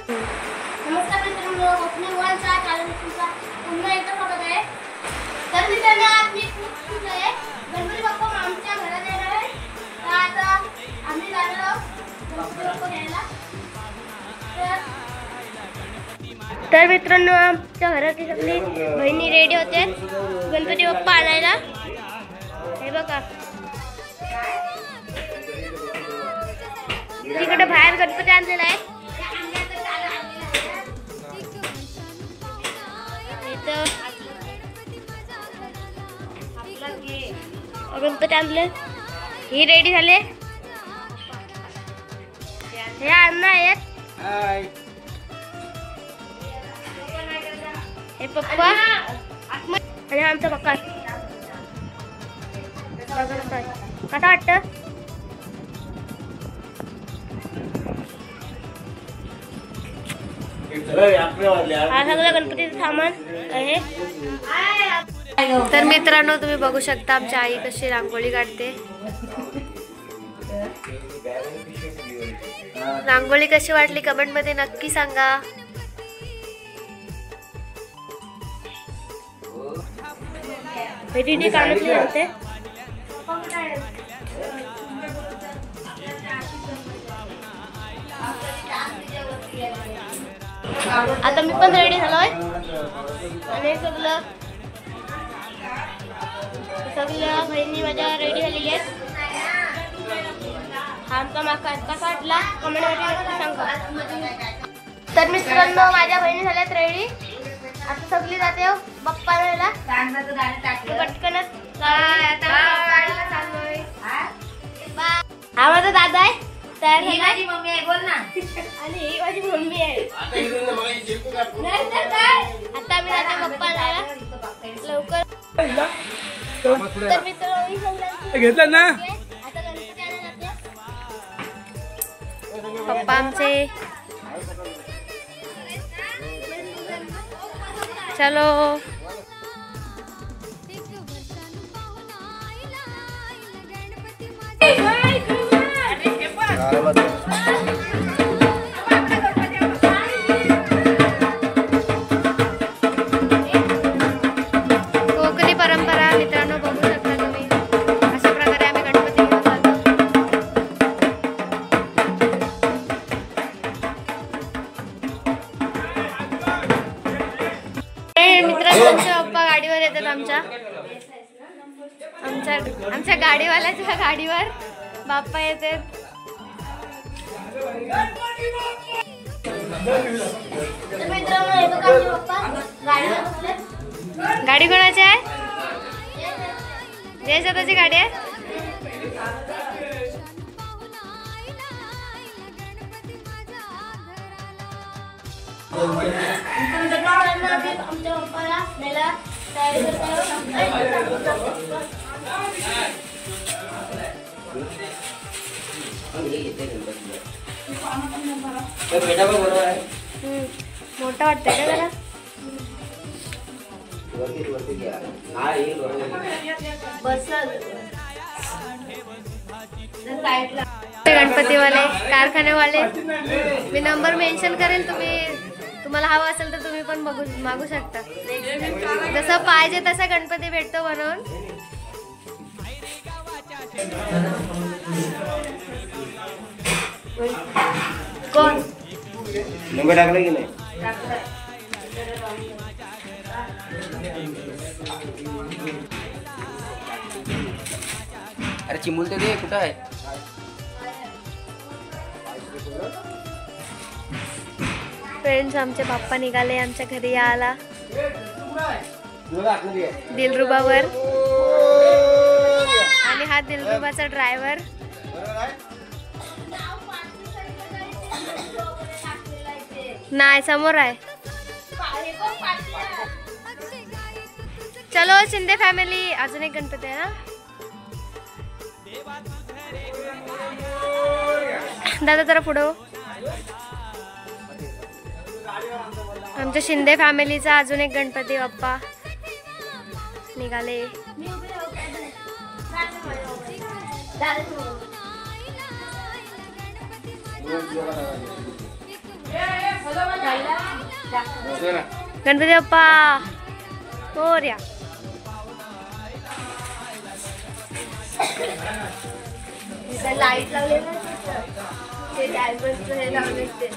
नमस्कार मित्रांनो, अपने मोबाईलच्या चॅनलवर तुमचं पुन्हा एकदा स्वागत आहे। तर मित्रांनो, आज मी खूप खुश आहे। गणपती बाप्पा आमच्या घरात येणार आहे। तर आता आम्ही जाणार आहोत गणपती बाप्पा घ्यायला। तर मित्रांनो, आमच्या घरातली सगळी बहिणी रेडी होते गणपती बाप्पा आणायला। हे बघा, तिकडे बाहेर गणपती आणलेला आहे। गणपती आणले, ही रेडी झाले। हे अण्णा आहेत, हे पप्पा आणि आमचा पप्पा। कसं वाटतं? हा सगळं गणपतीचं सामान आहे। तर मित्रांनो, तुम्ही बघू शकता आमची आई कशी रांगोळी काढते। रांगोळी कशी वाटली कमेंट मध्ये नक्की सांगा। भेटीने काढले होते। आता मी पण रेडी झालोय आणि सगळं बहिणी माझ्या रेडी झालेली आहेत। हा आमचा माका कसा वाटला कमेंट मध्ये सांगा। तर मित्रांनो, माझ्या बहिणी झाल्यात रेडी। आता सगळी जाते बाप्पा न्यायला। पटकनच हा माझा दादा आहे, तयार झाला। माझी मम्मी आहे, बोल ना। आणि ही माझी मम्मी आहे। आता आम्ही जाते बाप्पा न्यायला लवकर। तर मित्रांनो, घेतला ना आता गणपती आणायला जाते पप्पा आमचे। चलो कोकणी परंपरा मित्रांनो बघू शकता तुम्ही। अशा प्रकारे आम्ही गणपती घेऊन जातो। मित्रांनो, आमचे पप्पा गाडीवर येतात। आमच्या गाडीवाल्याच्या गाडीवर बाप्पा येतात। गाडी कोणाची आहे? जय स्वतःची गाडी आहे। आमच्या पप्पाला न्यायला तयारी मोठा वाटतंय का जरा? गणपतीवाले कारखानेवाले मी नंबर मेन्शन करेल, तुम्हाला हवा असेल तर तुम्ही पण मागू शकता। जसं पाहिजे तसा गणपती भेटतो बनवून। कोण नंबर टाकला की नाही? अरे चिमूल तर दे, कुठं आहे? फ्रेंड्स, आमचे बाप्पा निघाले आमच्या घरी यायला दिलरुबावर। आणि हा दिलरुबाचा ड्रायव्हर। नाही, समोर आहे। चलो शिंदे फॅमिली। अजून एक गणपती आहे ना दादा, जरा पुढे। आमच्या शिंदे फॅमिलीचा अजून एक गणपती बाप्पा निघाले। गणपती बाप्पा मोरया. लाईट लावले ना ते डायमंडचं हे लावले ते.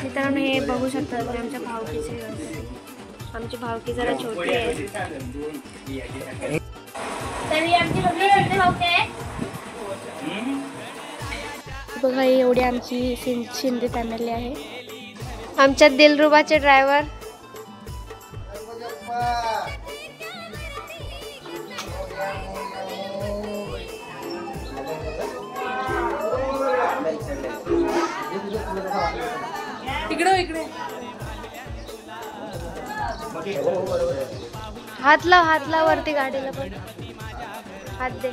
मित्रांनो हे बघू शकता तुम्ही आमच्या भावकीचे. आमची भावकी जरा छोटी आहे. तरी आमची सगळी छोटी भावकी आहे. बघा एवढी आमची शिंदे फॅमिली आहे. आमच्या दिलरुबाचे ड्रायव्हर इकडे हात लाव वरती गाडीला पण हात दे.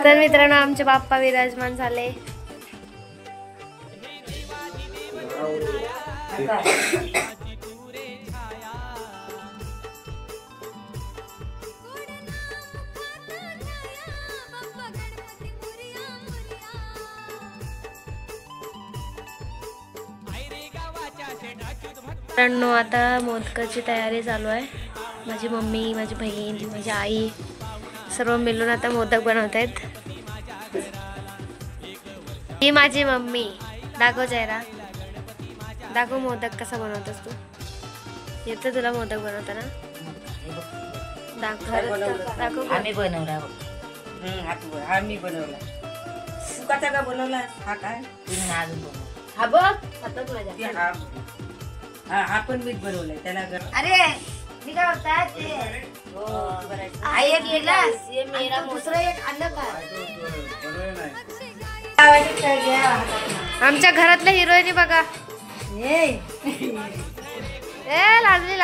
तर मित्रांनो आमचे बाप्पा विराजमान झाले. मित्रांनो आता मोदकाची तयारी चालू आहे. माझी मम्मी, माझी बहीण, माझी आई सर्व मिळून आता मोदक बनवत आहेत. ही माझी मम्मी. दाखव चेहरा, दाखव मोदक कसा बनवतोस तू. येतं तुला मोदक बनवताना? दाखव. आम्ही बनवला. आम्ही बनवला. तू कसा का बनवला? हा काय तुम्ही अजून बनवला? हा बघ हातात माझ्या. हा पण मीच बनवलाय त्याला. अरे मी काय होता ते आई एक गिलास ये मेरा दुसरा एक आणलं का. आमच्या घरातल्या हिरोईनी बघा. ए लाजली